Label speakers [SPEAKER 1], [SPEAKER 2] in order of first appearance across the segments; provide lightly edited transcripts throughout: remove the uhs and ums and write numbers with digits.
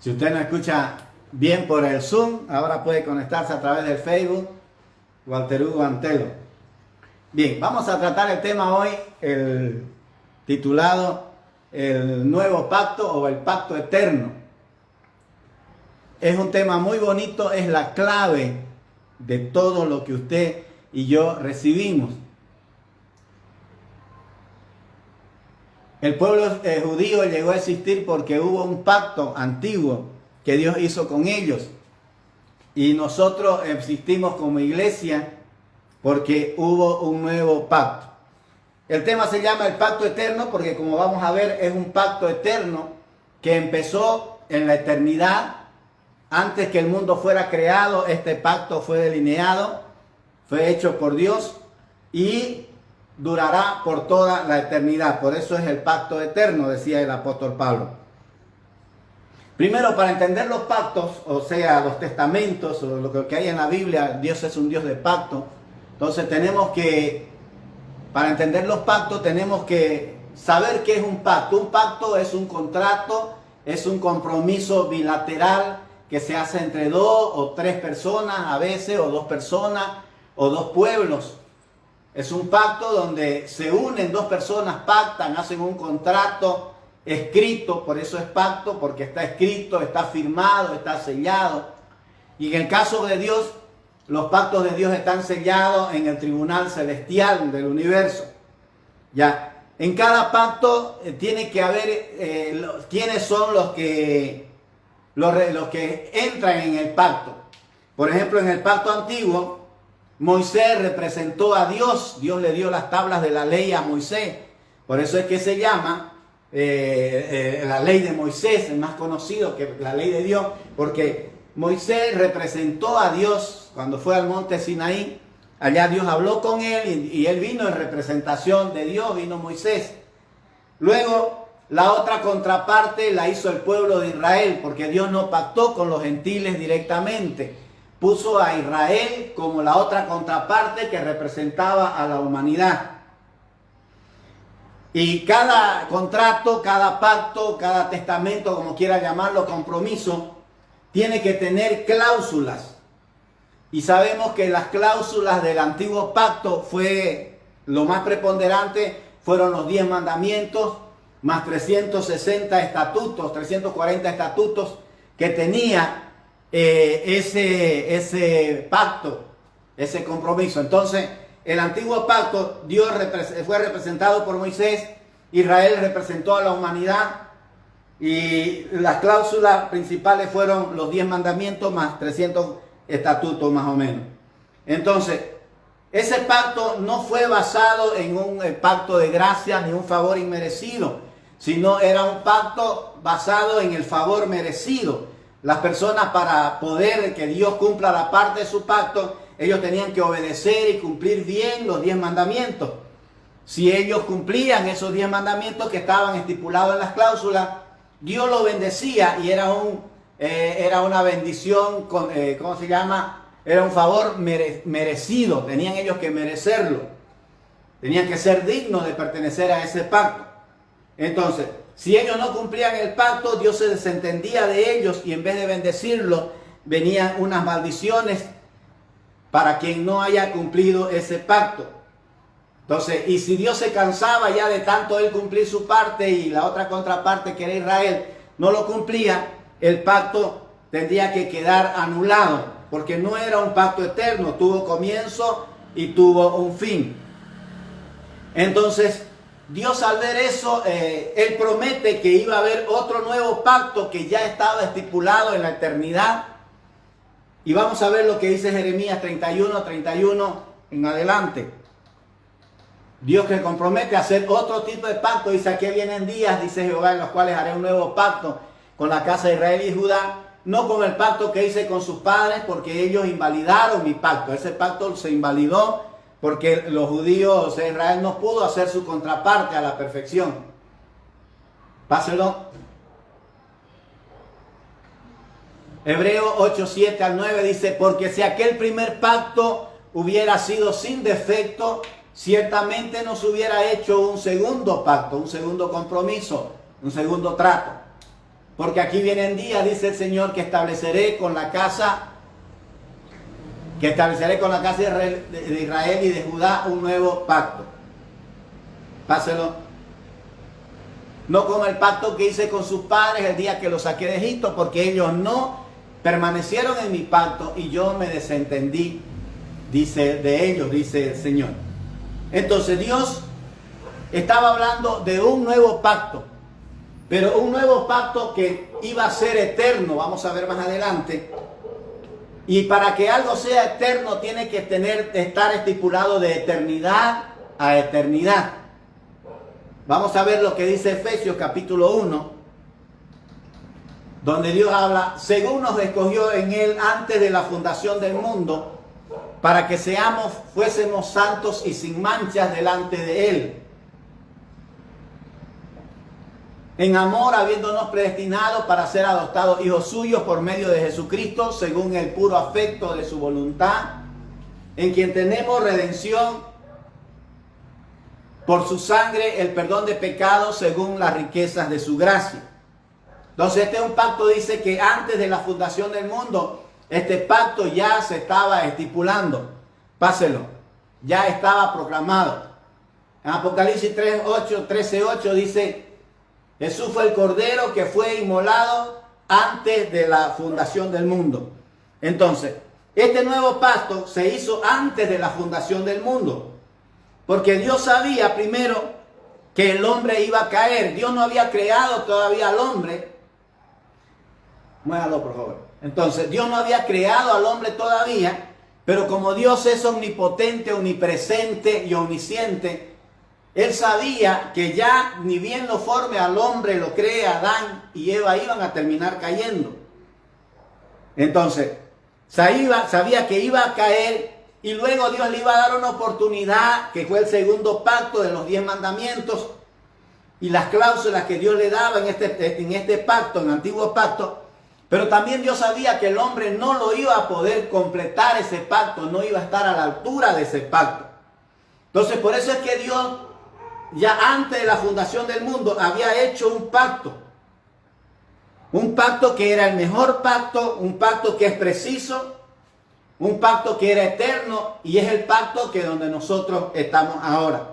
[SPEAKER 1] Si usted no escucha bien por el Zoom, ahora puede conectarse a través del Facebook, Walter Hugo Antelo. Bien, vamos a tratar el tema hoy, el titulado El Nuevo Pacto o el Pacto Eterno. Es un tema muy bonito, es la clave de todo lo que usted y yo recibimos. El pueblo judío llegó a existir porque hubo un pacto antiguo que Dios hizo con ellos. Y nosotros existimos como iglesia porque hubo un nuevo pacto. El tema se llama el pacto eterno porque, como vamos a ver, es un pacto eterno que empezó en la eternidad. Antes que el mundo fuera creado, este pacto fue delineado, fue hecho por Dios y durará por toda la eternidad. Por eso es el pacto eterno, decía el apóstol Pablo. Primero, para entender los pactos, o sea, los testamentos, o lo que hay en la Biblia, Dios es un Dios de pacto. Entonces para entender los pactos, tenemos que saber qué es un pacto. Un pacto es un contrato, es un compromiso bilateral que se hace entre dos o tres personas a veces, o dos personas, o dos pueblos. Es un pacto donde se unen dos personas, pactan, hacen un contrato escrito, por eso es pacto, porque está escrito, está firmado, está sellado. Y en el caso de Dios, los pactos de Dios están sellados en el tribunal celestial del universo. Ya, en cada pacto tiene que haber quiénes son los que entran en el pacto. Por ejemplo, en el pacto antiguo, Moisés representó a Dios. Dios le dio las tablas de la ley a Moisés. Por eso es que se llama la ley de Moisés, es más conocido que la ley de Dios, porque Moisés representó a Dios cuando fue al monte Sinaí. Allá Dios habló con él y él vino en representación de Dios, vino Moisés. Luego, la otra contraparte la hizo el pueblo de Israel, porque Dios no pactó con los gentiles directamente. Puso a Israel como la otra contraparte que representaba a la humanidad. Y cada contrato, cada pacto, cada testamento, como quiera llamarlo, compromiso, tiene que tener cláusulas. Y sabemos que las cláusulas del antiguo pacto fue lo más preponderante, fueron los 10 mandamientos, más 360 estatutos, 340 estatutos que tenía ese pacto, ese compromiso. Entonces, el antiguo pacto, Dios fue representado por Moisés, Israel representó a la humanidad y las cláusulas principales fueron los 10 mandamientos más 300 estatutos más o menos. Entonces, ese pacto no fue basado en un pacto de gracia ni un favor inmerecido, sino era un pacto basado en el favor merecido. Las personas, para poder que Dios cumpla la parte de su pacto, ellos tenían que obedecer y cumplir bien los 10 mandamientos. Si ellos cumplían esos 10 mandamientos que estaban estipulados en las cláusulas, Dios los bendecía y era una bendición, ¿cómo se llama? Era un favor merecido, tenían ellos que merecerlo. Tenían que ser dignos de pertenecer a ese pacto. Entonces, si ellos no cumplían el pacto, Dios se desentendía de ellos y en vez de bendecirlos, venían unas maldiciones para quien no haya cumplido ese pacto. Entonces, y si Dios se cansaba ya de tanto él cumplir su parte y la otra contraparte, que era Israel, no lo cumplía, el pacto tendría que quedar anulado, porque no era un pacto eterno, tuvo comienzo y tuvo un fin. Entonces, Dios, al ver eso, él promete que iba a haber otro nuevo pacto que ya estaba estipulado en la eternidad. Y vamos a ver lo que dice Jeremías 31 en adelante. Dios que compromete a hacer otro tipo de pacto. Dice: aquí vienen días, dice Jehová, en los cuales haré un nuevo pacto con la casa de Israel y Judá, no con el pacto que hice con sus padres, porque ellos invalidaron mi pacto. Ese pacto se invalidó porque los judíos de Israel no pudo hacer su contraparte a la perfección. Páselo. Hebreo 8, 7 al 9 dice: porque si aquel primer pacto hubiera sido sin defecto, ciertamente nos hubiera hecho un segundo pacto, un segundo compromiso, un segundo trato. Porque aquí vienen días, dice el Señor, que estableceré con la casa de Israel y de Judá un nuevo pacto. Páselo. No como el pacto que hice con sus padres el día que los saqué de Egipto, porque ellos no permanecieron en mi pacto y yo me desentendí, dice, de ellos, dice el Señor. Entonces Dios estaba hablando de un nuevo pacto, pero un nuevo pacto que iba a ser eterno, vamos a ver más adelante. Y para que algo sea eterno tiene que estar estipulado de eternidad a eternidad. Vamos a ver lo que dice Efesios capítulo 1, donde Dios habla, según nos escogió en Él antes de la fundación del mundo, para que fuésemos santos y sin manchas delante de Él. En amor, habiéndonos predestinado para ser adoptados hijos suyos por medio de Jesucristo, según el puro afecto de su voluntad, en quien tenemos redención por su sangre, el perdón de pecados, según las riquezas de su gracia. Entonces este es un pacto, dice que antes de la fundación del mundo, este pacto ya se estaba estipulando. Páselo, ya estaba proclamado. En Apocalipsis 13:8 dice, Jesús fue el Cordero que fue inmolado antes de la fundación del mundo. Entonces, este nuevo pacto se hizo antes de la fundación del mundo. Porque Dios sabía primero que el hombre iba a caer. Dios no había creado todavía al hombre. Muévalo, por favor. Entonces, Dios no había creado al hombre todavía, pero como Dios es omnipotente, omnipresente y omnisciente, Él sabía que ya ni bien lo forme al hombre, lo cree Adán y Eva iban a terminar cayendo. Entonces, sabía que iba a caer y luego Dios le iba a dar una oportunidad, que fue el segundo pacto de los 10 mandamientos y las cláusulas que Dios le daba en este pacto, en el antiguo pacto. Pero también Dios sabía que el hombre no lo iba a poder completar ese pacto, no iba a estar a la altura de ese pacto. Entonces, por eso es que Dios, ya antes de la fundación del mundo, había hecho un pacto que era el mejor pacto, un pacto que es preciso, un pacto que era eterno, y es el pacto que donde nosotros estamos ahora.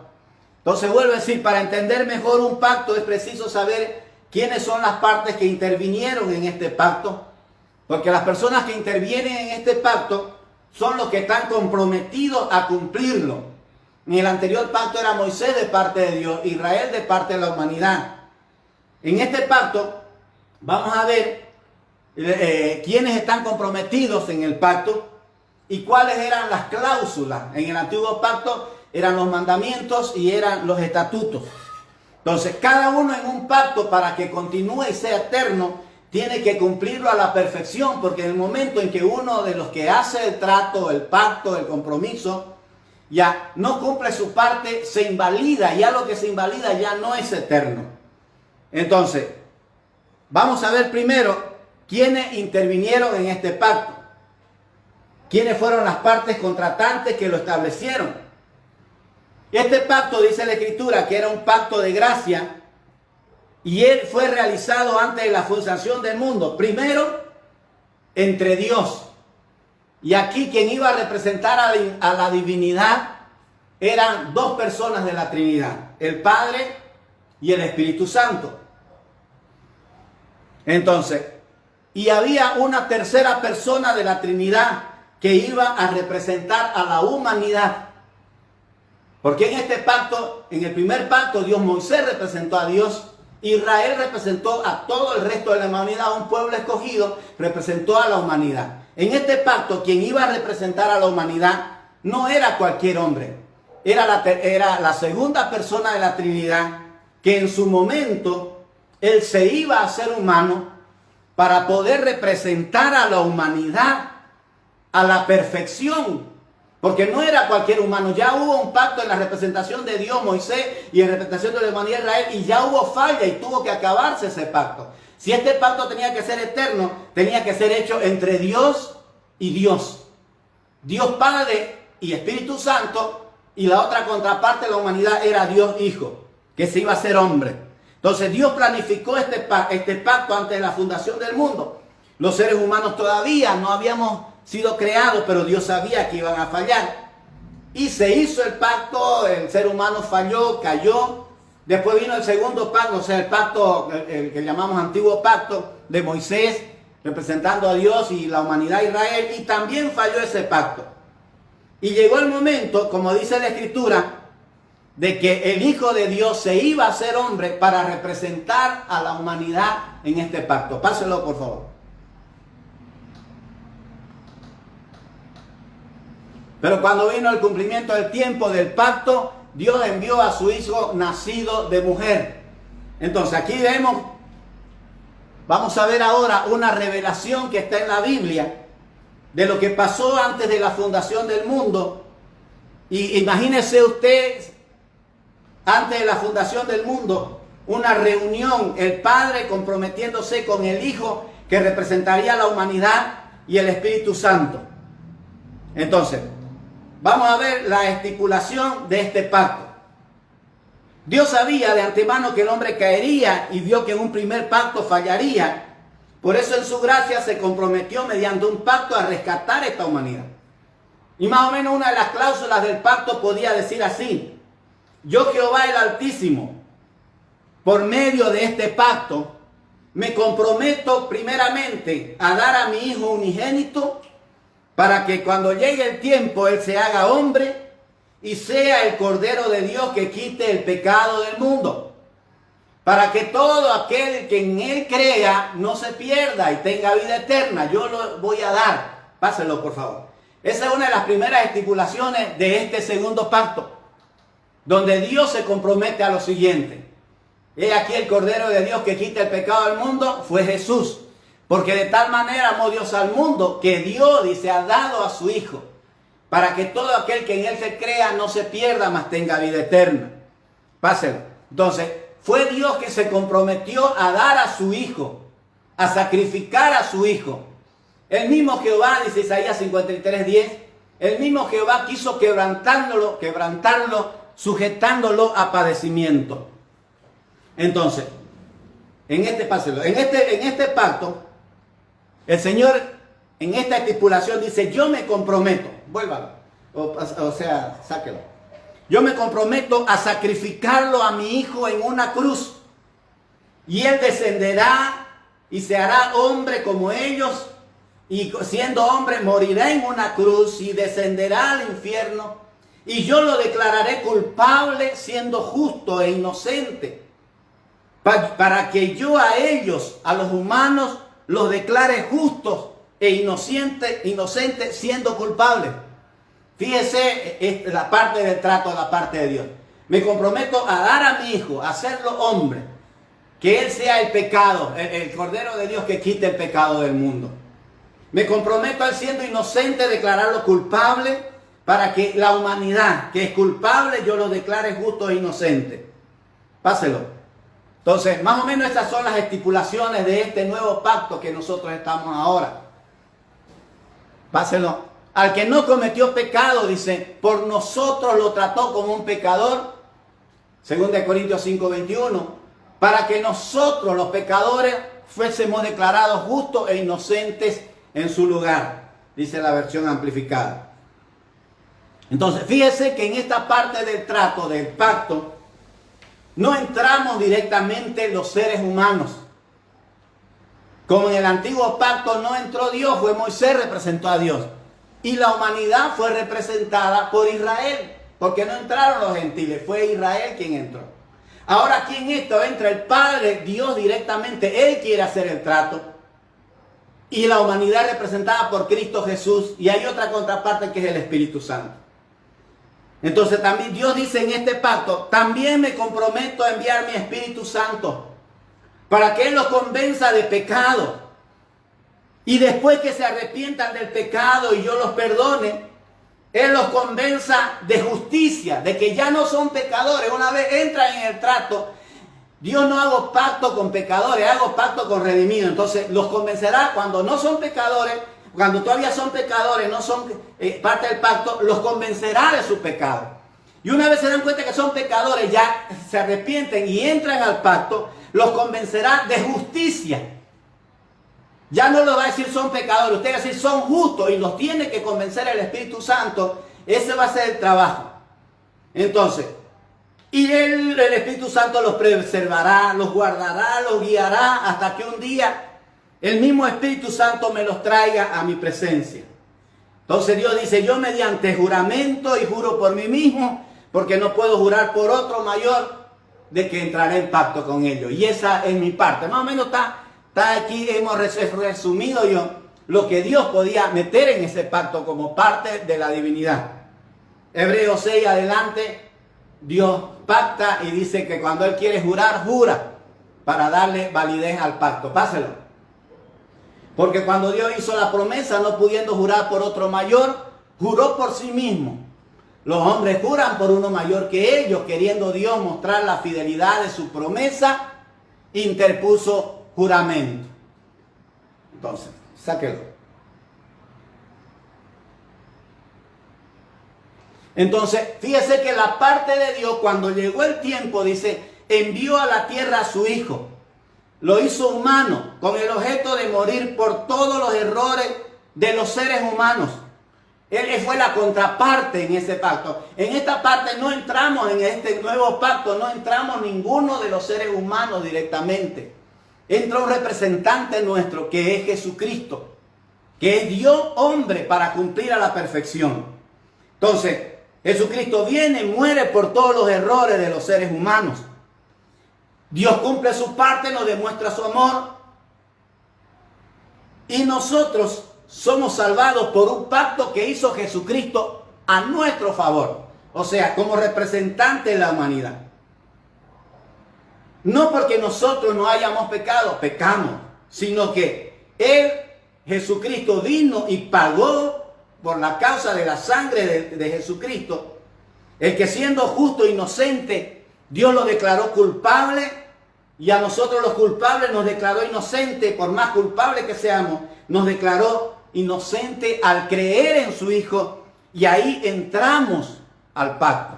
[SPEAKER 1] Entonces vuelvo a decir, para entender mejor un pacto es preciso saber quiénes son las partes que intervinieron en este pacto, porque las personas que intervienen en este pacto son los que están comprometidos a cumplirlo. En el anterior pacto era Moisés de parte de Dios, Israel de parte de la humanidad. En este pacto vamos a ver quiénes están comprometidos en el pacto y cuáles eran las cláusulas. En el antiguo pacto eran los mandamientos y eran los estatutos. Entonces, cada uno en un pacto, para que continúe y sea eterno, tiene que cumplirlo a la perfección, porque en el momento en que uno de los que hace el trato, el pacto, el compromiso, ya no cumple su parte, se invalida. Ya lo que se invalida ya no es eterno. Entonces, vamos a ver primero quiénes intervinieron en este pacto. ¿Quiénes fueron las partes contratantes que lo establecieron? Este pacto, dice la Escritura, que era un pacto de gracia, y él fue realizado antes de la fundación del mundo. Primero, entre Dios. Y aquí quien iba a representar a la divinidad eran dos personas de la Trinidad, el Padre y el Espíritu Santo. Entonces, y había una tercera persona de la Trinidad que iba a representar a la humanidad. Porque en este pacto, en el primer pacto, Moisés representó a Dios, Israel representó a todo el resto de la humanidad, un pueblo escogido representó a la humanidad. En este pacto, quien iba a representar a la humanidad no era cualquier hombre, era la segunda persona de la Trinidad, que en su momento él se iba a hacer humano para poder representar a la humanidad a la perfección. Porque no era cualquier humano, ya hubo un pacto en la representación de Dios, Moisés, y en representación de la humanidad de Israel, y ya hubo falla y tuvo que acabarse ese pacto. Si este pacto tenía que ser eterno, tenía que ser hecho entre Dios y Dios. Dios Padre y Espíritu Santo, y la otra contraparte de la humanidad era Dios Hijo, que se iba a ser hombre. Entonces Dios planificó este pacto antes de la fundación del mundo. Los seres humanos todavía no habíamos sido creados, pero Dios sabía que iban a fallar. Y se hizo el pacto, el ser humano falló, cayó. Después vino el segundo pacto, o sea, el pacto, el que llamamos antiguo pacto de Moisés, representando a Dios y la humanidad de Israel, y también falló ese pacto. Y llegó el momento, como dice la Escritura, de que el Hijo de Dios se iba a hacer hombre para representar a la humanidad en este pacto. Páselo, por favor. Pero cuando vino el cumplimiento del tiempo del pacto, Dios envió a su Hijo nacido de mujer. Entonces aquí vamos a ver ahora una revelación que está en la Biblia de lo que pasó antes de la fundación del mundo. Y imagínese usted, antes de la fundación del mundo, una reunión, el Padre comprometiéndose con el Hijo que representaría a la humanidad y el Espíritu Santo. Entonces, vamos a ver la estipulación de este pacto. Dios sabía de antemano que el hombre caería y vio que en un primer pacto fallaría. Por eso en su gracia se comprometió mediante un pacto a rescatar esta humanidad. Y más o menos una de las cláusulas del pacto podía decir así: yo, Jehová el Altísimo, por medio de este pacto, me comprometo primeramente a dar a mi Hijo unigénito para que cuando llegue el tiempo Él se haga hombre y sea el Cordero de Dios que quite el pecado del mundo. Para que todo aquel que en Él crea no se pierda y tenga vida eterna. Yo lo voy a dar. Pásenlo, por favor. Esa es una de las primeras estipulaciones de este segundo pacto, donde Dios se compromete a lo siguiente. He aquí el Cordero de Dios que quita el pecado del mundo, fue Jesús. Porque de tal manera amó Dios al mundo que Dios, dice, ha dado a su Hijo, para que todo aquel que en Él se crea no se pierda, mas tenga vida eterna. Pásenlo. Entonces, fue Dios que se comprometió a dar a su Hijo, a sacrificar a su Hijo. El mismo Jehová, dice Isaías 53:10, el mismo Jehová quiso quebrantarlo, sujetándolo a padecimiento. Entonces, en este pacto, el Señor, en esta estipulación dice: yo me comprometo, vuélvalo, o sea, sáquelo. Yo me comprometo a sacrificarlo a mi Hijo en una cruz. Y Él descenderá y se hará hombre como ellos. Y siendo hombre morirá en una cruz y descenderá al infierno. Y yo lo declararé culpable siendo justo e inocente. Para que yo a ellos, a los humanos, los declare justos e inocentes siendo culpables. Fíjese la parte del trato de la parte de Dios. Me comprometo a dar a mi Hijo, a hacerlo hombre, que Él sea el pecado, el Cordero de Dios que quite el pecado del mundo. Me comprometo a Él siendo inocente, declararlo culpable, para que la humanidad que es culpable yo lo declare justo e inocente. Páselo. Entonces, más o menos estas son las estipulaciones de este nuevo pacto que nosotros estamos ahora. Páselo. Al que no cometió pecado, dice, por nosotros lo trató como un pecador, 2 Corintios 5:21, para que nosotros los pecadores fuésemos declarados justos e inocentes en su lugar, dice la versión amplificada. Entonces, fíjese que en esta parte del trato, del pacto, no entramos directamente los seres humanos. Como en el antiguo pacto no entró Dios, fue Moisés, representó a Dios. Y la humanidad fue representada por Israel, porque no entraron los gentiles, fue Israel quien entró. Ahora aquí en esto entra el Padre, Dios directamente, Él quiere hacer el trato. Y la humanidad representada por Cristo Jesús, y hay otra contraparte que es el Espíritu Santo. Entonces también Dios dice en este pacto: también me comprometo a enviar mi Espíritu Santo, para que Él los convenza de pecado. Y después que se arrepientan del pecado y yo los perdone, Él los convenza de justicia, de que ya no son pecadores. Una vez entran en el trato, Dios no hago pacto con pecadores, hago pacto con redimidos. Entonces los convencerá cuando no son pecadores, cuando todavía son pecadores, no son parte del pacto, los convencerá de su pecado. Y una vez se dan cuenta que son pecadores, ya se arrepienten y entran al pacto, los convencerá de justicia. Ya no lo va a decir son pecadores, usted va a decir son justos y los tiene que convencer el Espíritu Santo. Ese va a ser el trabajo. Entonces, y el Espíritu Santo los preservará, los guardará, los guiará hasta que un día el mismo Espíritu Santo me los traiga a mi presencia. Entonces Dios dice, yo mediante juramento y juro por mí mismo, porque no puedo jurar por otro mayor, de que entraré en pacto con ellos. Y esa es mi parte. Más o menos está aquí, hemos resumido yo lo que Dios podía meter en ese pacto como parte de la divinidad. Hebreos 6 adelante, Dios pacta y dice que cuando Él quiere jurar, jura para darle validez al pacto. Páselo. Porque cuando Dios hizo la promesa, no pudiendo jurar por otro mayor, juró por sí mismo. Los hombres juran por uno mayor que ellos, queriendo Dios mostrar la fidelidad de su promesa, interpuso juramento. Entonces, sáquelo. Entonces, fíjese que la parte de Dios, cuando llegó el tiempo, dice, envió a la tierra a su Hijo. Lo hizo humano, con el objeto de morir por todos los errores de los seres humanos. Él fue la contraparte en ese pacto. En esta parte no entramos, en este nuevo pacto, no entramos ninguno de los seres humanos directamente. Entra un representante nuestro, que es Jesucristo, que es Dios hombre para cumplir a la perfección. Entonces, Jesucristo viene, muere por todos los errores de los seres humanos. Dios cumple su parte, nos demuestra su amor. Y nosotros somos salvados por un pacto que hizo Jesucristo a nuestro favor. O sea, como representante de la humanidad. No porque nosotros no hayamos pecado, pecamos, sino que Él, Jesucristo, vino y pagó por la causa de la sangre de Jesucristo, el que siendo justo e inocente, Dios lo declaró culpable, y a nosotros los culpables nos declaró inocente, por más culpables que seamos, nos declaró inocente al creer en su Hijo, y ahí entramos al pacto.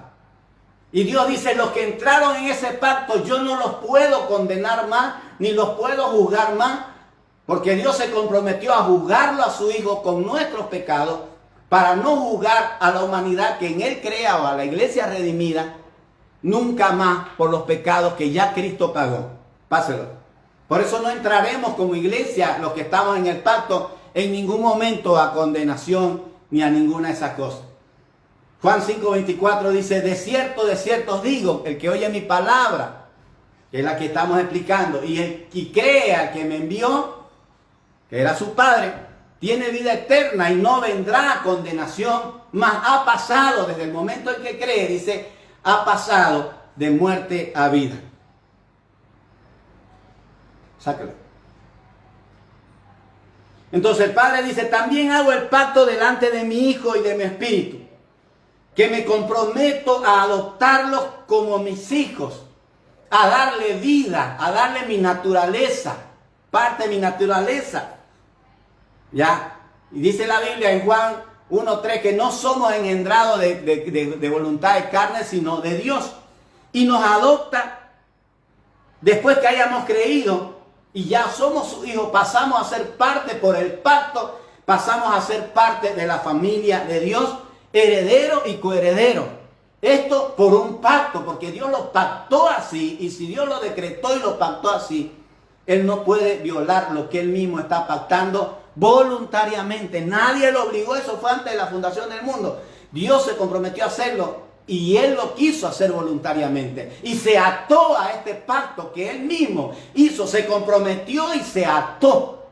[SPEAKER 1] Y Dios dice, los que entraron en ese pacto, yo no los puedo condenar más, ni los puedo juzgar más, porque Dios se comprometió a juzgarlo a su Hijo con nuestros pecados, para no juzgar a la humanidad que en Él crea o a la iglesia redimida, nunca más por los pecados que ya Cristo pagó. Páselo. Por eso no entraremos como iglesia, los que estamos en el pacto, en ningún momento a condenación ni a ninguna de esas cosas. Juan 5:24 dice, de cierto os digo, el que oye mi palabra, que es la que estamos explicando, y cree al que me envió, que era su Padre, tiene vida eterna y no vendrá a condenación, mas ha pasado desde el momento en que cree, dice, ha pasado de muerte a vida. Sáquelo. Entonces el Padre dice, también hago el pacto delante de mi Hijo y de mi Espíritu, que me comprometo a adoptarlos como mis hijos, a darle vida, a darle mi naturaleza, parte de mi naturaleza. ¿Ya? Y dice la Biblia en Juan 1:3 que no somos engendrados de voluntad de carne, sino de Dios. Y nos adopta después que hayamos creído y ya somos sus hijos, pasamos a ser parte por el pacto, pasamos a ser parte de la familia de Dios, heredero y coheredero. Esto por un pacto, porque Dios lo pactó así, y si Dios lo decretó y lo pactó así, Él no puede violar lo que Él mismo está pactando voluntariamente. Nadie lo obligó, eso fue antes de la fundación del mundo. Dios se comprometió a hacerlo y Él lo quiso hacer voluntariamente. Y se ató a este pacto que Él mismo hizo, se comprometió y se ató.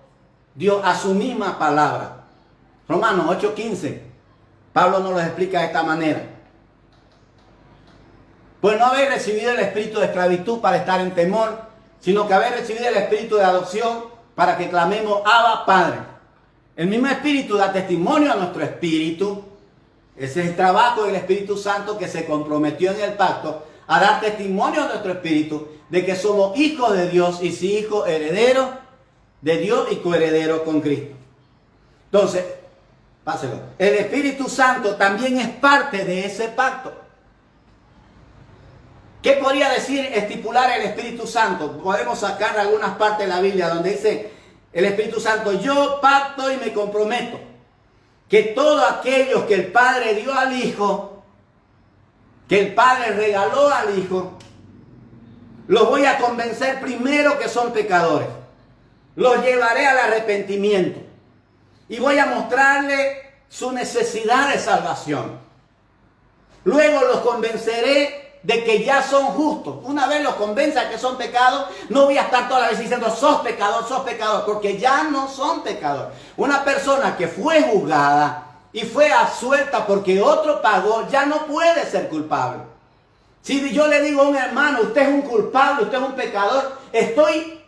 [SPEAKER 1] Dios a su misma palabra. Romanos 8:15. Pablo nos lo explica de esta manera. Pues no habéis recibido el espíritu de esclavitud para estar en temor, sino que habéis recibido el espíritu de adopción para que clamemos Abba, Padre. El mismo Espíritu da testimonio a nuestro espíritu. Ese es el trabajo del Espíritu Santo que se comprometió en el pacto a dar testimonio a nuestro espíritu de que somos hijos de Dios y si hijos herederos de Dios y coherederos con Cristo. Entonces, páselo. El Espíritu Santo también es parte de ese pacto. ¿Qué podría decir estipular el Espíritu Santo? Podemos sacar algunas partes de la Biblia donde dice el Espíritu Santo: yo pacto y me comprometo que todos aquellos que el Padre dio al Hijo, que el Padre regaló al Hijo, los voy a convencer primero que son pecadores. Los llevaré al arrepentimiento y voy a mostrarle su necesidad de salvación. Luego los convenceré de que ya son justos. Una vez los convenza que son pecados, no voy a estar toda la vez diciendo sos pecador, porque ya no son pecadores. Una persona que fue juzgada y fue absuelta porque otro pagó, ya no puede ser culpable. Si yo le digo a un hermano, usted es un culpable, usted es un pecador, estoy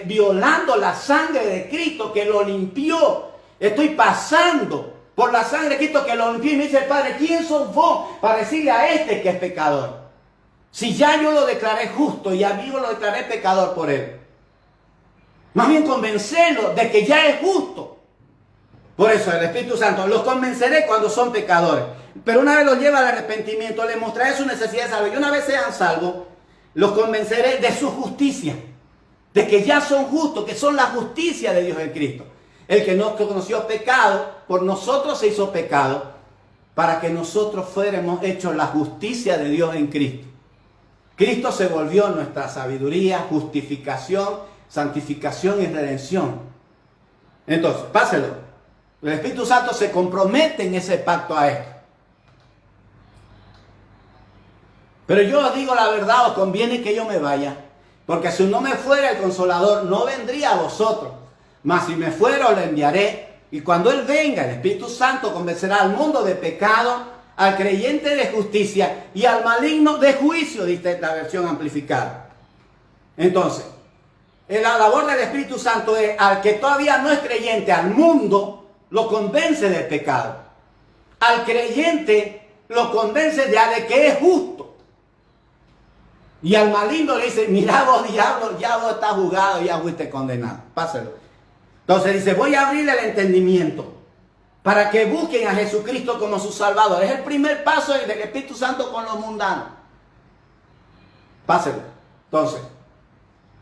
[SPEAKER 1] violando la sangre de Cristo que lo limpió. Estoy pasando por la sangre de Cristo que lo limpió. Y me dice el Padre: ¿quién sos vos para decirle a este que es pecador? Si ya yo lo declaré justo y a mí lo declaré pecador por él. Más bien convencerlo de que ya es justo. Por eso el Espíritu Santo los convenceré cuando son pecadores. Pero una vez los lleva al arrepentimiento, les mostraré su necesidad de salvar. Y una vez sean salvos, los convenceré de su justicia. De que ya son justos, que son la justicia de Dios en Cristo. El que no conoció pecado, por nosotros se hizo pecado, para que nosotros fuéramos hechos la justicia de Dios en Cristo. Cristo se volvió nuestra sabiduría, justificación, santificación y redención. Entonces, páselo. El Espíritu Santo se compromete en ese pacto a esto. Pero yo os digo la verdad, os conviene que yo me vaya, porque si no me fuera el Consolador, no vendría a vosotros. Mas si me fuera, os lo enviaré. Y cuando Él venga, el Espíritu Santo convencerá al mundo de pecado, al creyente de justicia y al maligno de juicio, dice la versión amplificada. Entonces, la labor del Espíritu Santo es al que todavía no es creyente, al mundo, lo convence del pecado. Al creyente lo convence de que es justo. Y al maligno le dice: mira vos, diablo, ya vos estás juzgado, ya fuiste condenado. Páselo. Entonces dice: voy a abrirle el entendimiento para que busquen a Jesucristo como su Salvador. Es el primer paso del Espíritu Santo con los mundanos. Páselo. Entonces,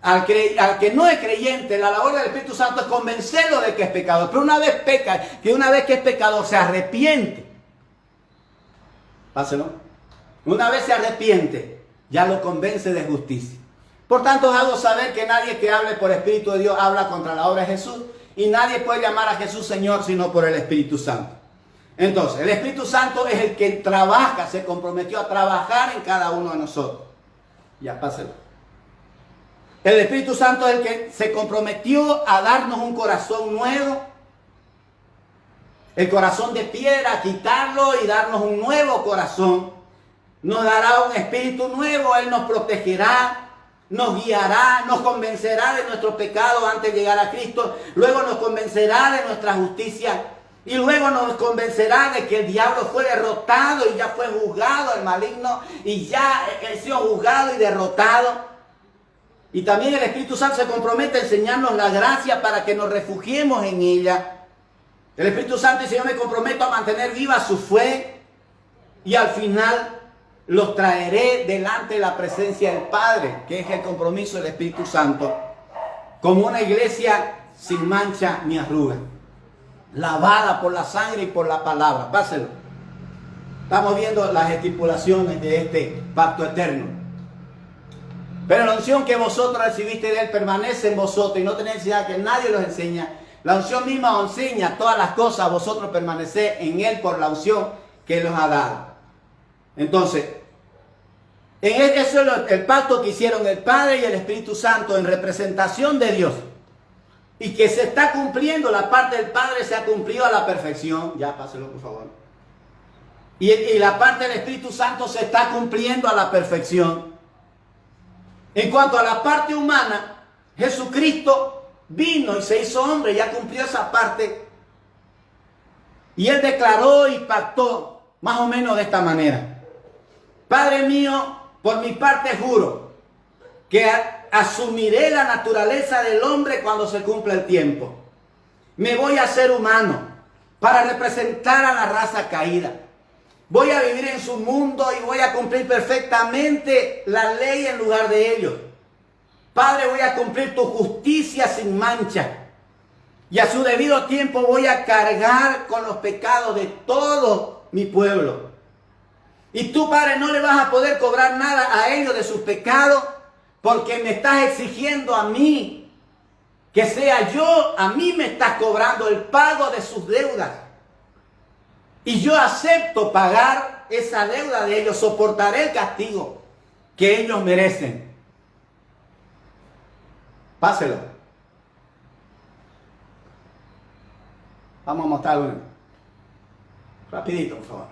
[SPEAKER 1] al que no es creyente, la labor del Espíritu Santo es convencerlo de que es pecador. Pero una vez peca, que una vez que es pecador se arrepiente. Páselo. Una vez se arrepiente, ya lo convence de justicia. Por tanto, os hago saber que nadie que hable por Espíritu de Dios habla contra la obra de Jesús, y nadie puede llamar a Jesús Señor sino por el Espíritu Santo. Entonces, el Espíritu Santo es el que trabaja, se comprometió a trabajar en cada uno de nosotros. Ya, páselo. El Espíritu Santo es el que se comprometió a darnos un corazón nuevo. El corazón de piedra, quitarlo y darnos un nuevo corazón. Nos dará un espíritu nuevo, Él nos protegerá, nos guiará, nos convencerá de nuestro pecado antes de llegar a Cristo, luego nos convencerá de nuestra justicia y luego nos convencerá de que el diablo fue derrotado y ya fue juzgado, el maligno, y ya ha sido juzgado y derrotado. Y también el Espíritu Santo se compromete a enseñarnos la gracia para que nos refugiemos en ella. El Espíritu Santo dice: yo me comprometo a mantener viva su fe y al final los traeré delante de la presencia del Padre, que es el compromiso del Espíritu Santo, como una iglesia sin mancha ni arruga, lavada por la sangre y por la palabra. Páselo. Estamos viendo las estipulaciones de este pacto eterno. Pero la unción que vosotros recibiste de Él permanece en vosotros y no tenéis necesidad que nadie los enseñe. La unción misma os enseña todas las cosas, vosotros permanecéis en Él por la unción que Él os ha dado. Entonces, eso es el pacto que hicieron el Padre y el Espíritu Santo en representación de Dios. Y que se está cumpliendo, la parte del Padre se ha cumplido a la perfección. Ya, páselo por favor. Y la parte del Espíritu Santo se está cumpliendo a la perfección. En cuanto a la parte humana, Jesucristo vino y se hizo hombre, ya cumplió esa parte. Y Él declaró y pactó más o menos de esta manera: Padre mío, por mi parte juro que asumiré la naturaleza del hombre cuando se cumpla el tiempo. Me voy a ser humano para representar a la raza caída. Voy a vivir en su mundo y voy a cumplir perfectamente la ley en lugar de ellos. Padre, voy a cumplir tu justicia sin mancha. Y a su debido tiempo voy a cargar con los pecados de todo mi pueblo. Y tú, Padre, no le vas a poder cobrar nada a ellos de sus pecados, porque me estás exigiendo a mí que sea yo, a mí me estás cobrando el pago de sus deudas. Y yo acepto pagar esa deuda de ellos, soportaré el castigo que ellos merecen. Páselo. Vamos a mostrarlo rapidito, por favor.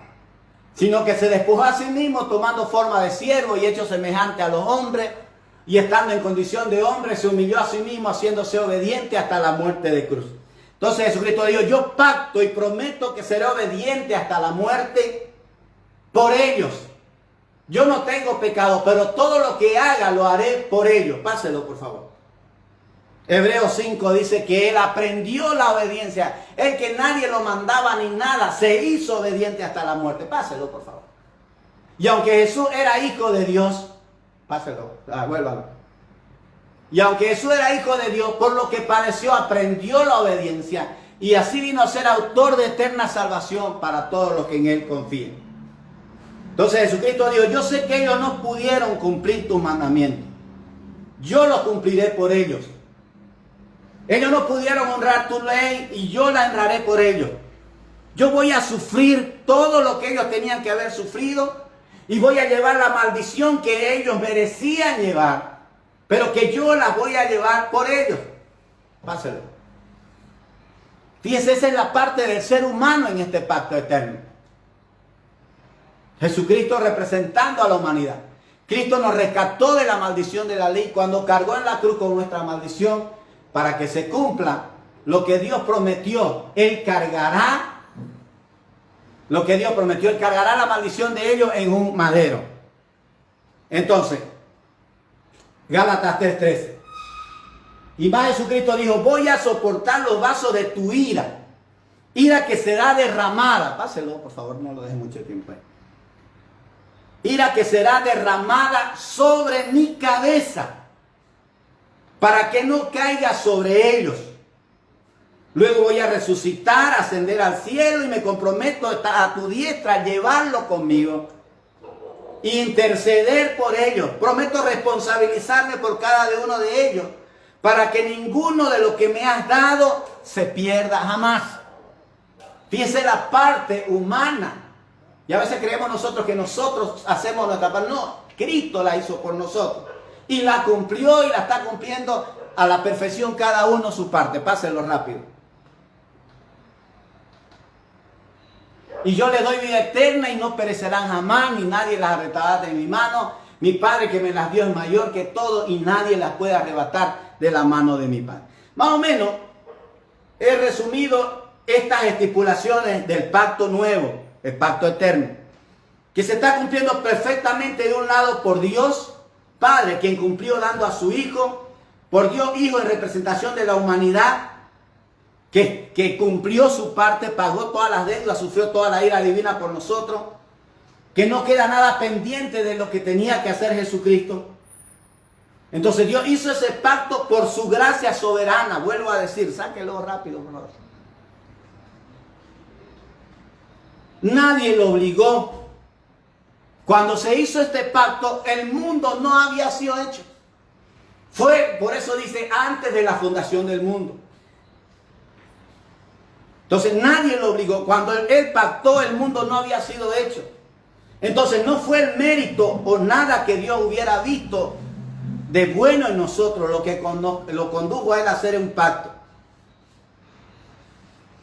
[SPEAKER 1] Sino que se despojó a sí mismo, tomando forma de siervo y hecho semejante a los hombres, y estando en condición de hombre, se humilló a sí mismo, haciéndose obediente hasta la muerte de cruz. Entonces Jesucristo dijo, yo pacto y prometo que seré obediente hasta la muerte por ellos. Yo no tengo pecado, pero todo lo que haga lo haré por ellos. Páselo, por favor. Hebreos 5 dice que él aprendió la obediencia. El que nadie lo mandaba ni nada, se hizo obediente hasta la muerte. Páselo, por favor. Y aunque Jesús era hijo de Dios, páselo, vuélvalo. Y aunque Jesús era hijo de Dios, por lo que padeció, aprendió la obediencia. Y así vino a ser autor de eterna salvación para todos los que en él confíen. Entonces Jesucristo dijo, yo sé que ellos no pudieron cumplir tus mandamientos. Yo los cumpliré por ellos. Ellos no pudieron honrar tu ley y yo la honraré por ellos. Yo voy a sufrir todo lo que ellos tenían que haber sufrido y voy a llevar la maldición que ellos merecían llevar, pero que yo las voy a llevar por ellos. Páselo. Fíjese, esa es la parte del ser humano en este pacto eterno. Jesucristo representando a la humanidad. Cristo nos rescató de la maldición de la ley cuando cargó en la cruz con nuestra maldición para que se cumpla lo que Dios prometió. Él cargará lo que Dios prometió. Él cargará la maldición de ellos en un madero. Entonces, Gálatas 3:13. Y más Jesucristo dijo, voy a soportar los vasos de tu ira. Ira que será derramada. Páselo, por favor, no lo deje mucho tiempo ahí. Ira que será derramada sobre mi cabeza, para que no caiga sobre ellos. Luego voy a resucitar, ascender al cielo y me comprometo a tu diestra, llevarlo conmigo, interceder por ellos. Prometo responsabilizarme por cada uno de ellos, para que ninguno de lo que me has dado se pierda jamás. Fíjense la parte humana. Y a veces creemos nosotros que nosotros hacemos nuestra parte. No, Cristo la hizo por nosotros. Y la cumplió y la está cumpliendo a la perfección cada uno su parte. Pásenlo rápido. Y yo le doy vida eterna y no perecerán jamás, ni nadie las arrebatará de mi mano. Mi Padre que me las dio es mayor que todo y nadie las puede arrebatar de la mano de mi Padre. Más o menos he resumido estas estipulaciones del pacto nuevo, el pacto eterno, que se está cumpliendo perfectamente de un lado por Dios Padre, quien cumplió dando a su Hijo, por Dios Hijo en representación de la humanidad, que cumplió su parte, pagó todas las deudas, sufrió toda la ira divina por nosotros, que no queda nada pendiente de lo que tenía que hacer Jesucristo. Entonces Dios hizo ese pacto por su gracia soberana. Vuelvo a decir, sáquelo rápido, por favor. Nadie lo obligó. Cuando se hizo este pacto, el mundo no había sido hecho. Fue, por eso dice, antes de la fundación del mundo. Entonces nadie lo obligó. Cuando él pactó, el mundo no había sido hecho. Entonces no fue el mérito o nada que Dios hubiera visto de bueno en nosotros lo que lo condujo a él a hacer un pacto.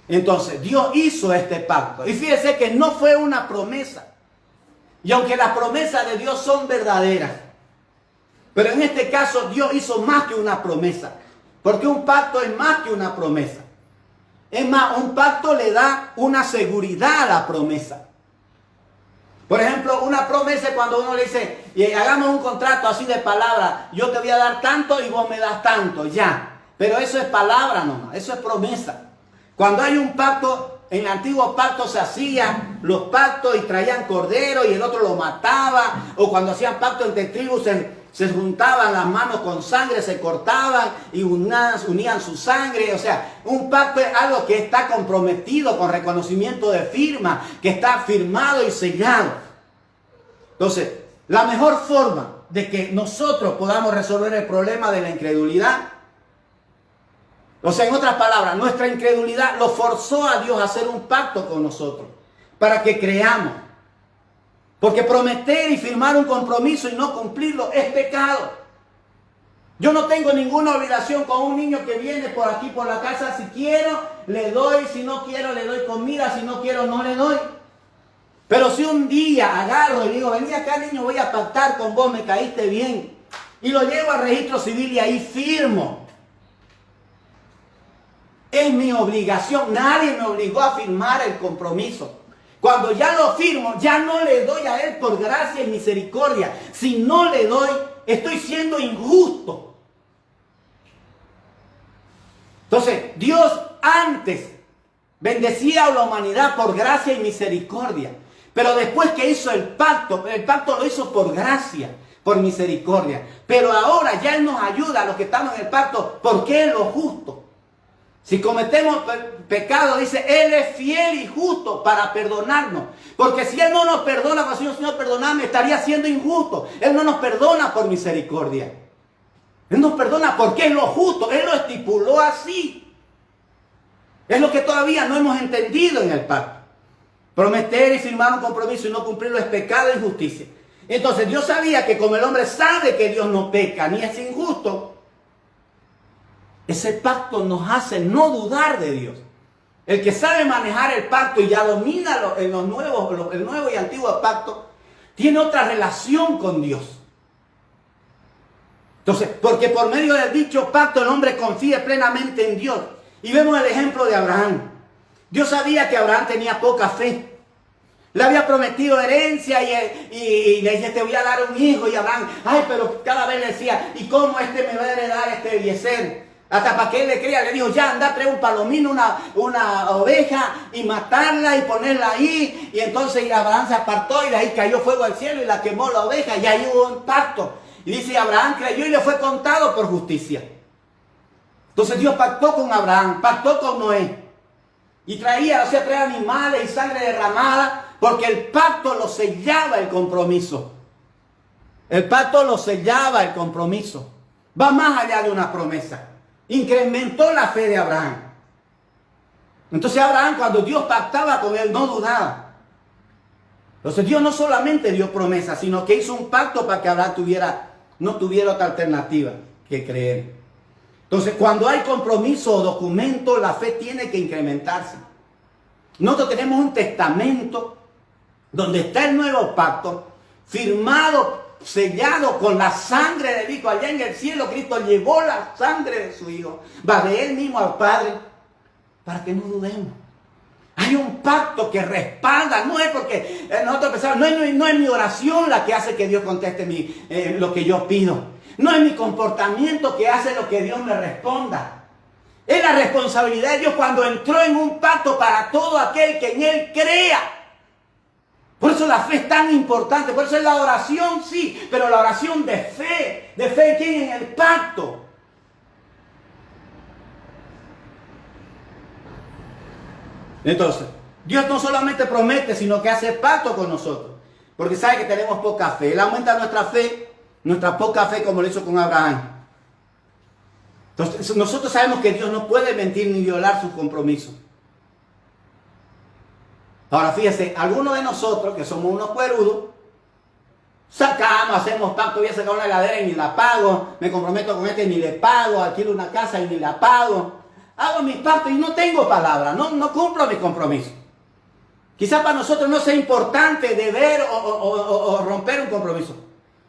[SPEAKER 1] Entonces Dios hizo este pacto. Y fíjese que no fue una promesa. Y aunque las promesas de Dios son verdaderas, pero en este caso Dios hizo más que una promesa. Porque un pacto es más que una promesa. Es más, un pacto le da una seguridad a la promesa. Por ejemplo, una promesa es cuando uno le dice, y hagamos un contrato así de palabra, yo te voy a dar tanto y vos me das tanto, ya. Pero eso es palabra nomás, eso es promesa. Cuando hay un pacto, en el antiguo pacto se hacían los pactos y traían cordero y el otro lo mataba, o cuando hacían pacto entre tribus se juntaban las manos con sangre, se cortaban y unían su sangre. O sea, un pacto es algo que está comprometido con reconocimiento de firma, que está firmado y sellado. Entonces, la mejor forma de que nosotros podamos resolver el problema de la incredulidad, o sea, en otras palabras, nuestra incredulidad lo forzó a Dios a hacer un pacto con nosotros, para que creamos. Porque prometer y firmar un compromiso y no cumplirlo es pecado. Yo no tengo ninguna obligación con un niño que viene por aquí por la casa. Si quiero, le doy. Si no quiero, le doy comida. Si no quiero, no le doy. Pero si un día agarro y digo, vení acá, niño, voy a pactar con vos, me caíste bien, y lo llevo al registro civil y ahí firmo, es mi obligación. Nadie me obligó a firmar el compromiso. Cuando ya lo firmo, ya no le doy a él por gracia y misericordia. Si no le doy, estoy siendo injusto. Entonces, Dios antes bendecía a la humanidad por gracia y misericordia. Pero después que hizo el pacto lo hizo por gracia, por misericordia. Pero ahora ya Él nos ayuda a los que estamos en el pacto porque es lo justo. Si cometemos pecado, dice, Él es fiel y justo para perdonarnos. Porque si Él no nos perdona, cuando Señor, perdóname, estaría siendo injusto. Él no nos perdona por misericordia. Él nos perdona porque es lo justo. Él lo estipuló así. Es lo que todavía no hemos entendido en el pacto. Prometer y firmar un compromiso y no cumplirlo es pecado e injusticia. Entonces Dios sabía que como el hombre sabe que Dios no peca ni es injusto, ese pacto nos hace no dudar de Dios. El que sabe manejar el pacto y ya domina el nuevo y antiguo pacto, tiene otra relación con Dios. Entonces, porque por medio del dicho pacto el hombre confía plenamente en Dios. Y vemos el ejemplo de Abraham. Dios sabía que Abraham tenía poca fe. Le había prometido herencia y le decía, te voy a dar un hijo. Y Abraham, pero cada vez le decía, ¿y cómo me va a heredar este Eliezer? Hasta para que él le crea, le dijo, ya anda, trae un palomino, una oveja y matarla y ponerla ahí. Y entonces Abraham se apartó y de ahí cayó fuego al cielo y la quemó la oveja y ahí hubo un pacto. Y dice, Abraham creyó y le fue contado por justicia. Entonces Dios pactó con Abraham, pactó con Noé. Y traía animales y sangre derramada porque el pacto lo sellaba el compromiso. El pacto lo sellaba el compromiso. Va más allá de una promesa. Incrementó la fe de Abraham. Entonces Abraham, cuando Dios pactaba con él, no dudaba. Entonces Dios no solamente dio promesas, sino que hizo un pacto para que Abraham no tuviera otra alternativa que creer. Entonces cuando hay compromiso o documento, la fe tiene que incrementarse. Nosotros tenemos un testamento donde está el nuevo pacto, firmado, sellado con la sangre del Hijo. Allá en el cielo Cristo llevó la sangre de su Hijo, va de Él mismo al Padre, para que no dudemos. Hay un pacto que respalda, no es porque nosotros pensamos, no es mi oración la que hace que Dios conteste lo que yo pido, no es mi comportamiento que hace lo que Dios me responda. Es la responsabilidad de Dios cuando entró en un pacto para todo aquel que en Él crea. Por eso la fe es tan importante, por eso es la oración, sí, pero la oración de fe en quién, en el pacto. Entonces, Dios no solamente promete, sino que hace pacto con nosotros, porque sabe que tenemos poca fe. Él aumenta nuestra poca fe como lo hizo con Abraham. Entonces, nosotros sabemos que Dios no puede mentir ni violar sus compromisos. Ahora fíjese, algunos de nosotros que somos unos cuerudos, hacemos pacto, voy a sacar una heladera y ni la pago, me comprometo con este y ni le pago, alquilo una casa y ni la pago, hago mis pactos y no tengo palabra, no cumplo mis compromisos. Quizás para nosotros no sea importante deber o romper un compromiso,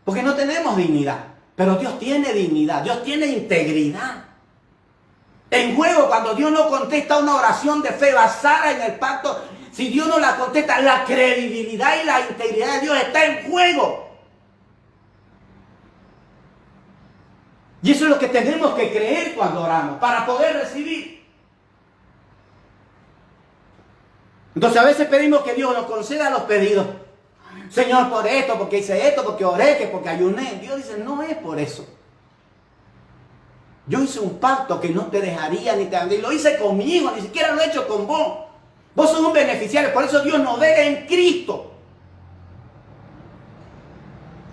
[SPEAKER 1] porque no tenemos dignidad, pero Dios tiene dignidad, Dios tiene integridad. En juego, cuando Dios no contesta una oración de fe basada en el pacto, si Dios no la contesta, la credibilidad y la integridad de Dios está en juego. Y eso es lo que tenemos que creer cuando oramos, para poder recibir. Entonces a veces pedimos que Dios nos conceda los pedidos. Señor, por esto, porque hice esto, porque oré, que porque ayuné. Dios dice, no es por eso. Yo hice un pacto que no te dejaría ni te dejaría. Y lo hice conmigo, ni siquiera lo he hecho con vos. Vos sos un beneficiario, por eso Dios nos ve en Cristo.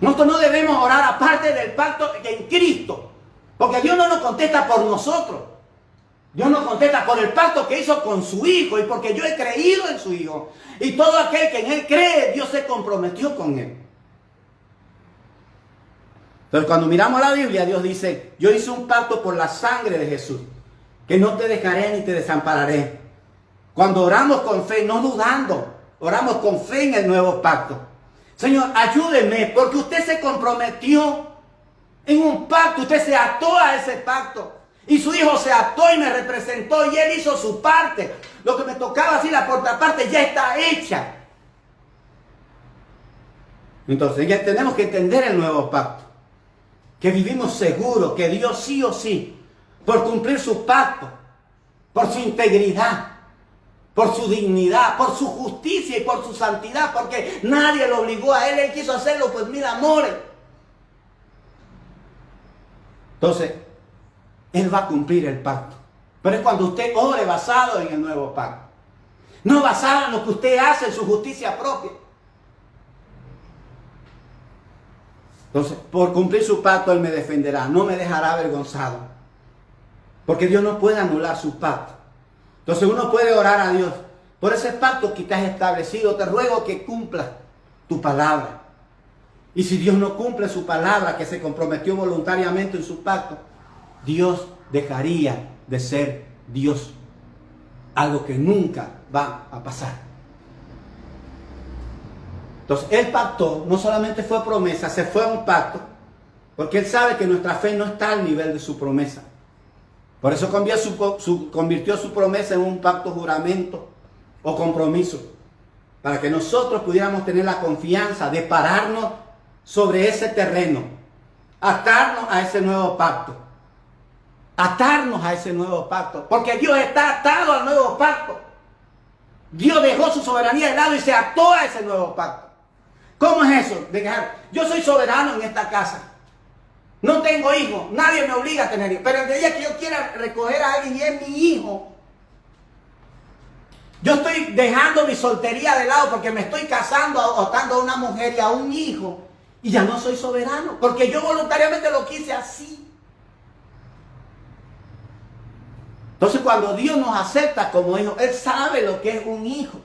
[SPEAKER 1] Nosotros no debemos orar aparte del pacto en Cristo. Porque Dios no nos contesta por nosotros. Dios nos contesta por el pacto que hizo con su Hijo y porque yo he creído en su Hijo. Y todo aquel que en Él cree, Dios se comprometió con Él. Entonces cuando miramos la Biblia, Dios dice, yo hice un pacto por la sangre de Jesús, que no te dejaré ni te desampararé. Cuando oramos con fe, no dudando, oramos con fe en el nuevo pacto. Señor, ayúdeme, porque usted se comprometió en un pacto, usted se ató a ese pacto. Y su Hijo se ató y me representó y Él hizo su parte. Lo que me tocaba así, la contraparte, ya está hecha. Entonces ya tenemos que entender el nuevo pacto. Que vivimos seguros que Dios sí o sí, por cumplir su pacto, por su integridad, por su dignidad, por su justicia y por su santidad, porque nadie lo obligó a Él, Él quiso hacerlo, pues mira, amores. Entonces, Él va a cumplir el pacto. Pero es cuando usted ore basado en el nuevo pacto. No basado en lo que usted hace, en su justicia propia. Entonces, por cumplir su pacto, Él me defenderá, no me dejará avergonzado. Porque Dios no puede anular su pacto. Entonces uno puede orar a Dios por ese pacto que te has establecido. Te ruego que cumplas tu palabra. Y si Dios no cumple su palabra, que se comprometió voluntariamente en su pacto, Dios dejaría de ser Dios. Algo que nunca va a pasar. Entonces, el pacto no solamente fue promesa, se fue a un pacto, porque Él sabe que nuestra fe no está al nivel de su promesa. Por eso convirtió su promesa en un pacto, juramento o compromiso, para que nosotros pudiéramos tener la confianza de pararnos sobre ese terreno, atarnos a ese nuevo pacto. Atarnos a ese nuevo pacto, porque Dios está atado al nuevo pacto. Dios dejó su soberanía de lado y se ató a ese nuevo pacto. ¿Cómo es eso? Yo soy soberano en esta casa. No tengo hijos, nadie me obliga a tener hijos. Pero el día que yo quiera recoger a alguien y es mi hijo, yo estoy dejando mi soltería de lado porque me estoy casando, adoptando a una mujer y a un hijo. Y ya no soy soberano, porque yo voluntariamente lo quise así. Entonces cuando Dios nos acepta como hijos, Él sabe lo que es un hijo.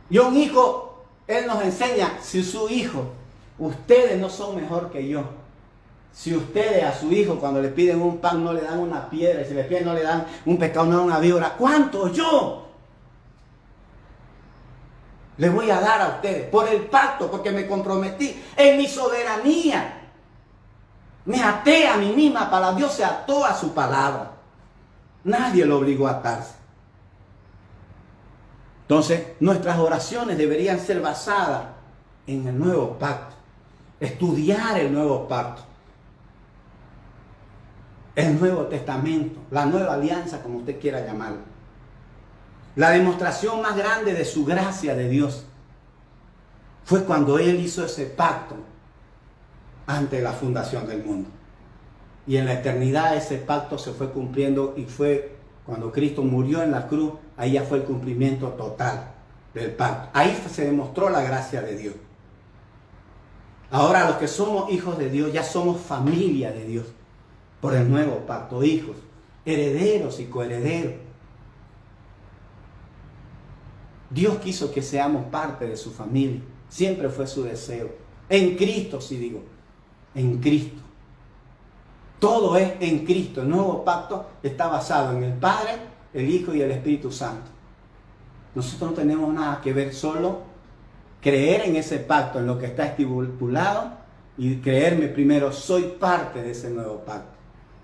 [SPEAKER 1] Y un hijo, Él nos enseña, si su hijo, ustedes no son mejor que yo. Si ustedes a su hijo cuando le piden un pan no le dan una piedra, y si le piden no le dan un pescado, no le dan una víbora, ¿cuánto yo les voy a dar a ustedes? Por el pacto, porque me comprometí en mi soberanía. Me até a mí misma palabra. Dios se ató a su palabra. Nadie lo obligó a atarse. Entonces, nuestras oraciones deberían ser basadas en el nuevo pacto. Estudiar el nuevo pacto. El Nuevo Testamento, la nueva alianza, como usted quiera llamarlo. La demostración más grande de su gracia de Dios fue cuando Él hizo ese pacto antes de la fundación del mundo. Y en la eternidad ese pacto se fue cumpliendo y fue cuando Cristo murió en la cruz, ahí ya fue el cumplimiento total del pacto. Ahí se demostró la gracia de Dios. Ahora los que somos hijos de Dios ya somos familia de Dios por el nuevo pacto, hijos, herederos y coherederos. Dios quiso que seamos parte de su familia, siempre fue su deseo. En Cristo, sí digo, en Cristo. Todo es en Cristo. El nuevo pacto está basado en el Padre, el Hijo y el Espíritu Santo. Nosotros no tenemos nada que ver, solo creer en ese pacto, en lo que está estipulado, y creerme primero, soy parte de ese nuevo pacto.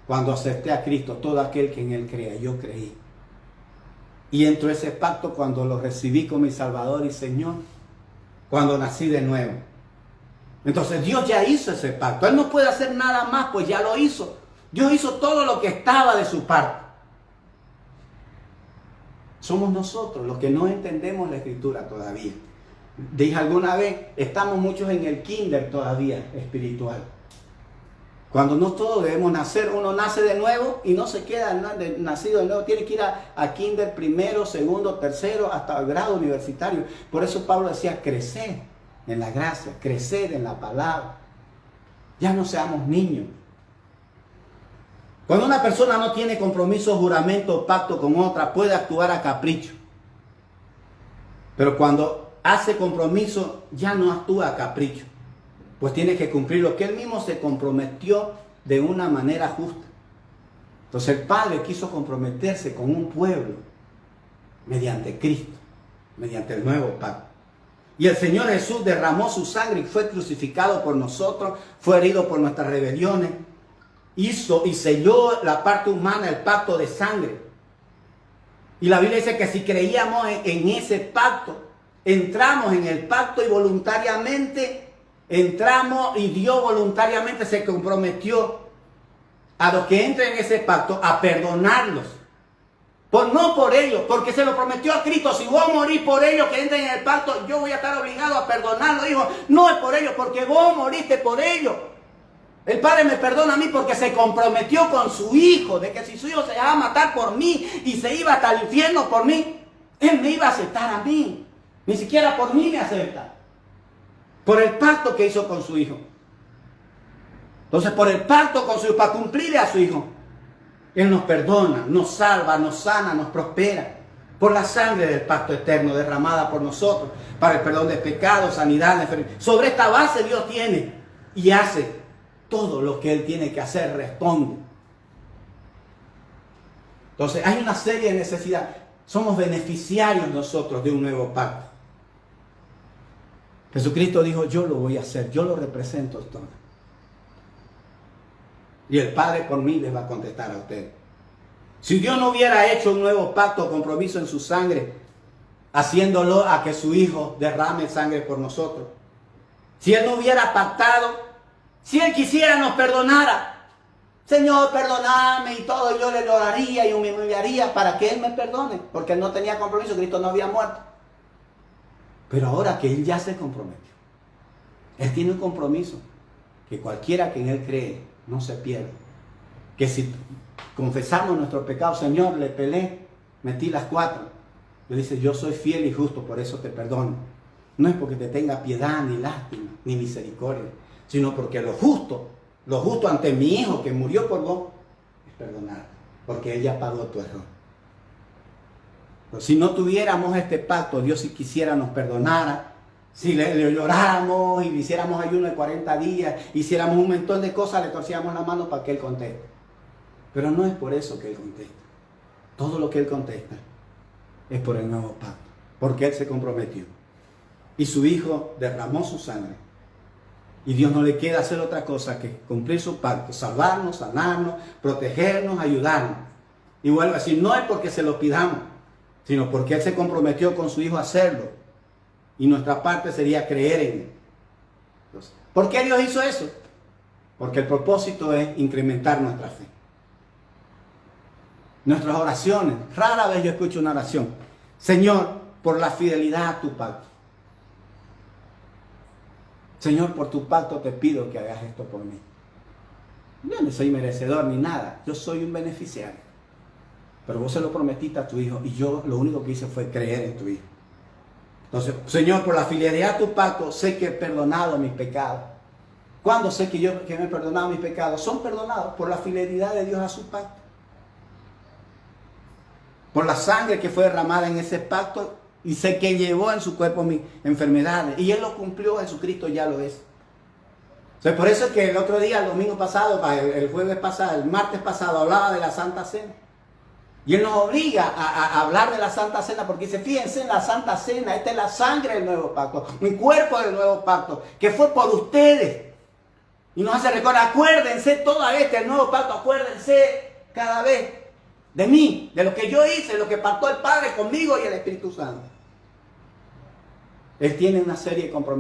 [SPEAKER 1] Cuando acepté a Cristo, todo aquel que en Él crea, yo creí. Y entro a ese pacto cuando lo recibí como mi Salvador y Señor, cuando nací de nuevo. Entonces Dios ya hizo ese pacto. Él no puede hacer nada más, pues ya lo hizo. Dios hizo todo lo que estaba de su parte. Somos nosotros los que no entendemos la Escritura todavía. Dije alguna vez, estamos muchos en el kinder todavía espiritual. Cuando no todos debemos nacer, uno nace de nuevo y no se queda nacido de nuevo. Tiene que ir a kinder primero, segundo, tercero, hasta el grado universitario. Por eso Pablo decía, crecer en la gracia, crecer en la palabra. Ya no seamos niños. Cuando una persona no tiene compromiso, juramento o pacto con otra, puede actuar a capricho. Pero cuando hace compromiso, ya no actúa a capricho. Pues tiene que cumplir lo que él mismo se comprometió de una manera justa. Entonces el Padre quiso comprometerse con un pueblo mediante Cristo, mediante el nuevo pacto. Y el Señor Jesús derramó su sangre y fue crucificado por nosotros, fue herido por nuestras rebeliones, hizo y selló la parte humana, el pacto de sangre. Y la Biblia dice que si creíamos en ese pacto, entramos en el pacto y voluntariamente entramos, y Dios voluntariamente se comprometió a los que entren en ese pacto a perdonarlos. No por ellos, porque se lo prometió a Cristo. Si vos morís por ellos que entren en el pacto, yo voy a estar obligado a perdonarlos. Dijo, no es por ellos, porque vos moriste por ellos. El Padre me perdona a mí porque se comprometió con su Hijo, de que si su Hijo se iba a matar por mí y se iba hasta el infierno por mí, Él me iba a aceptar a mí. Ni siquiera por mí me acepta. Por el pacto que hizo con su Hijo. Entonces, por el pacto con su Hijo, para cumplirle a su Hijo, Él nos perdona, nos salva, nos sana, nos prospera. Por la sangre del pacto eterno derramada por nosotros, para el perdón de pecados, sanidad, enfermedad. Sobre esta base Dios tiene y hace todo lo que Él tiene que hacer, responde. Entonces, hay una serie de necesidades. Somos beneficiarios nosotros de un nuevo pacto. Jesucristo dijo, yo lo voy a hacer, yo lo represento todo. Y el Padre por mí les va a contestar a ustedes. Si Dios no hubiera hecho un nuevo pacto, compromiso en su sangre, haciéndolo a que su Hijo derrame sangre por nosotros. Si Él no hubiera pactado, si Él quisiera nos perdonara, Señor, perdoname y todo, yo le oraría y me humillaría para que Él me perdone, porque Él no tenía compromiso, Cristo no había muerto. Pero ahora que Él ya se comprometió, Él tiene un compromiso, que cualquiera que en Él cree no se pierda. Que si confesamos nuestro pecado, Señor, le pelé, metí las 4. Él dice, yo soy fiel y justo, por eso te perdono. No es porque te tenga piedad, ni lástima, ni misericordia, sino porque lo justo ante mi Hijo que murió por vos, es perdonar, porque Él ya pagó tu error. Pero si no tuviéramos este pacto, Dios si quisiera nos perdonara, si le lloráramos y le hiciéramos ayuno de 40 días, hiciéramos un montón de cosas, le torcíamos la mano para que Él conteste. Pero no es por eso que Él contesta. Todo lo que Él contesta es por el nuevo pacto, porque Él se comprometió. Y su Hijo derramó su sangre. Y Dios no le queda hacer otra cosa que cumplir su pacto, salvarnos, sanarnos, protegernos, ayudarnos. Y vuelvo a decir, no es porque se lo pidamos, sino porque Él se comprometió con su Hijo a hacerlo. Y nuestra parte sería creer en Él. Entonces, ¿por qué Dios hizo eso? Porque el propósito es incrementar nuestra fe. Nuestras oraciones, rara vez yo escucho una oración. Señor, por la fidelidad a tu pacto. Señor, por tu pacto te pido que hagas esto por mí. Yo no soy merecedor ni nada, yo soy un beneficiario. Pero vos se lo prometiste a tu Hijo y yo lo único que hice fue creer en tu Hijo. Entonces, Señor, por la fidelidad a tu pacto, sé que he perdonado mis pecados. ¿Cuándo sé que me he perdonado mis pecados? Son perdonados por la fidelidad de Dios a su pacto. Por la sangre que fue derramada en ese pacto y sé que llevó en su cuerpo mis enfermedades. Y Él lo cumplió, Jesucristo ya lo es. Entonces, por eso es que el otro día, el domingo pasado, el jueves pasado, el martes pasado, hablaba de la Santa Cena. Y Él nos obliga a hablar de la Santa Cena, porque dice, fíjense en la Santa Cena, esta es la sangre del nuevo pacto, mi cuerpo del nuevo pacto, que fue por ustedes. Y nos hace recordar, acuérdense toda vez del nuevo pacto, acuérdense cada vez de mí, de lo que yo hice, lo que pactó el Padre conmigo y el Espíritu Santo. Él tiene una serie de compromisos.